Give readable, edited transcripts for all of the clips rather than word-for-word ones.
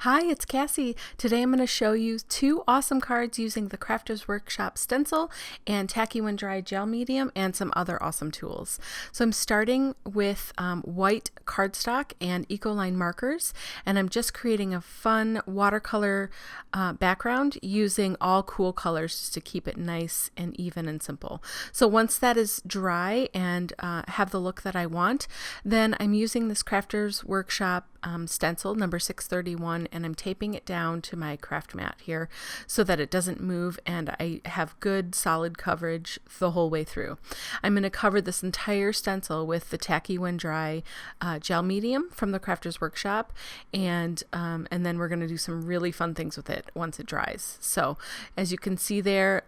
Hi, it's Cassie. Today I'm going to show you two awesome cards using the Crafters Workshop stencil and Tacky When Dry gel medium and some other awesome tools. So I'm starting with white cardstock and Ecoline markers, and I'm just creating a fun watercolor background using all cool colors just to keep it nice and even and simple. So once that is dry and have the look that I want, then I'm using this Crafters Workshop stencil number 631, and I'm taping it down to my craft mat here so that it doesn't move and I have good solid coverage the whole way through. I'm going to cover this entire stencil with the Tacky When Dry gel medium from the Crafters Workshop, and then we're going to do some really fun things with it once it dries. So as you can see there,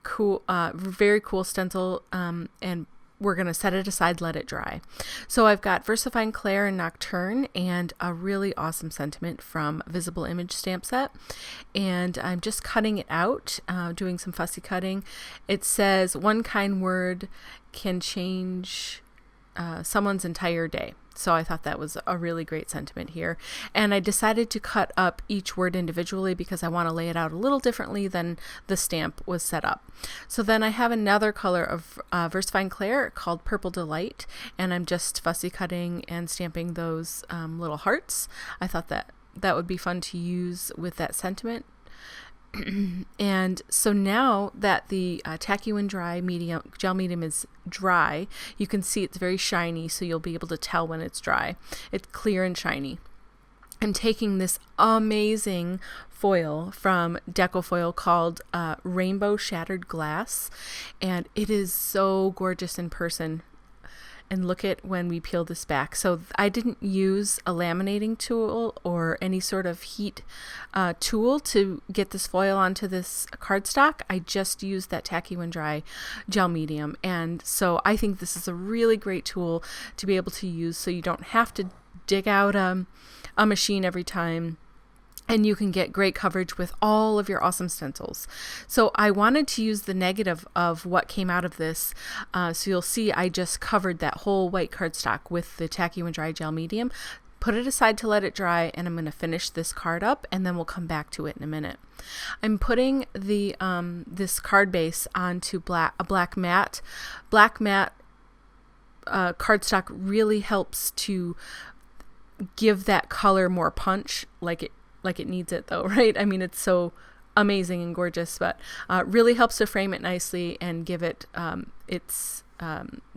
cool, very cool stencil, and we're going to set it aside, let it dry. So I've got Versifying Claire and Nocturne and a really awesome sentiment from Visible Image stamp set. And I'm just cutting it out, doing some fussy cutting. It says, "One kind word can change someone's entire day." So I thought that was a really great sentiment here. And I decided to cut up each word individually because I want to lay it out a little differently than the stamp was set up. So then I have another color of Versifying Claire called Purple Delight, and I'm just fussy cutting and stamping those little hearts. I thought that would be fun to use with that sentiment. And so now that the Tacky When Dry gel medium is dry, you can see it's very shiny, so you'll be able to tell when it's dry. It's clear and shiny. I'm taking this amazing foil from Decofoil called Rainbow Shattered Glass, and it is so gorgeous in person. And look at when we peel this back. So I didn't use a laminating tool or any sort of heat tool to get this foil onto this cardstock. I just used that Tacky When Dry gel medium. And so I think this is a really great tool to be able to use so you don't have to dig out a machine every time. And you can get great coverage with all of your awesome stencils. So I wanted to use the negative of what came out of this. So you'll see I just covered that whole white cardstock with the Tacky When Dry gel medium, put it aside to let it dry, and I'm going to finish this card up, and then we'll come back to it in a minute. I'm putting the this card base onto a black matte. Black matte cardstock really helps to give that color more punch, like it needs it though, right? I mean, it's so amazing and gorgeous, but really helps to frame it nicely and give it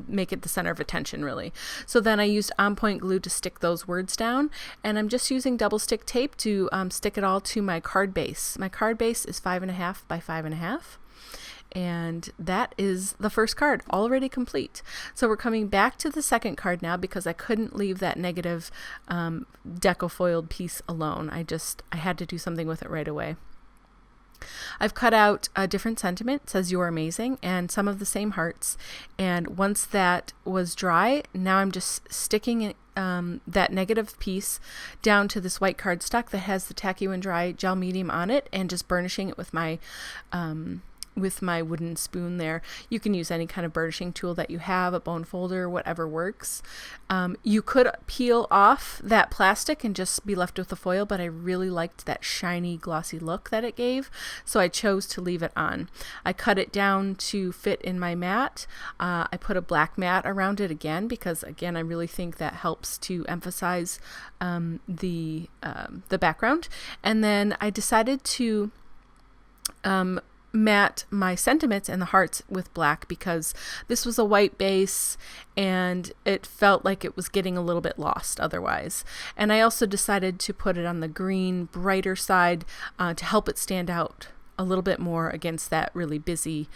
make it the center of attention, really. So then I used on point glue to stick those words down, and I'm just using double stick tape to stick it all to my card base. My card base is 5.5 by 5.5. And that is the first card already complete. So we're coming back to the second card now because I couldn't leave that negative decofoiled piece alone. I had to do something with it right away. I've cut out a different sentiment. It says "You're amazing," and some of the same hearts. And once that was dry, now I'm just sticking that negative piece down to this white cardstock that has the Tacky When Dry gel medium on it, and just burnishing it with my wooden spoon there. You can use any kind of burnishing tool that you have, a bone folder, whatever works. You could peel off that plastic and just be left with the foil, but I really liked that shiny, glossy look that it gave, so I chose to leave it on. I cut it down to fit in my mat. I put a black mat around it again because, again, I really think that helps to emphasize the background. And then I decided to matte my sentiments and the hearts with black because this was a white base and it felt like it was getting a little bit lost otherwise. And I also decided to put it on the green, brighter side to help it stand out a little bit more against that really busy,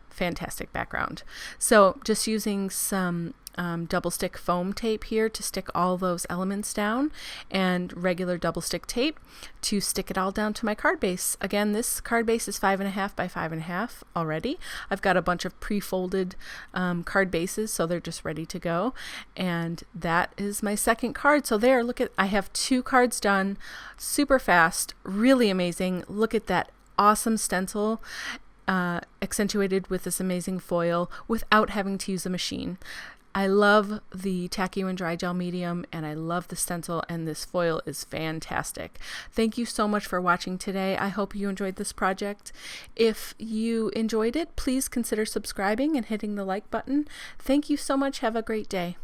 fantastic background. So just using some double stick foam tape here to stick all those elements down, and regular double stick tape to stick it all down to my card base. Again, this card base is 5.5 by 5.5 already. I've got a bunch of pre-folded card bases, so they're just ready to go. And that is my second card. So there, look at, I have 2 cards done super fast, really amazing. Look at that awesome stencil accentuated with this amazing foil without having to use a machine. I love the tacky and dry gel medium, and I love the stencil, and this foil is fantastic. Thank you so much for watching today. I hope you enjoyed this project. If you enjoyed it, please consider subscribing and hitting the like button. Thank you so much. Have a great day.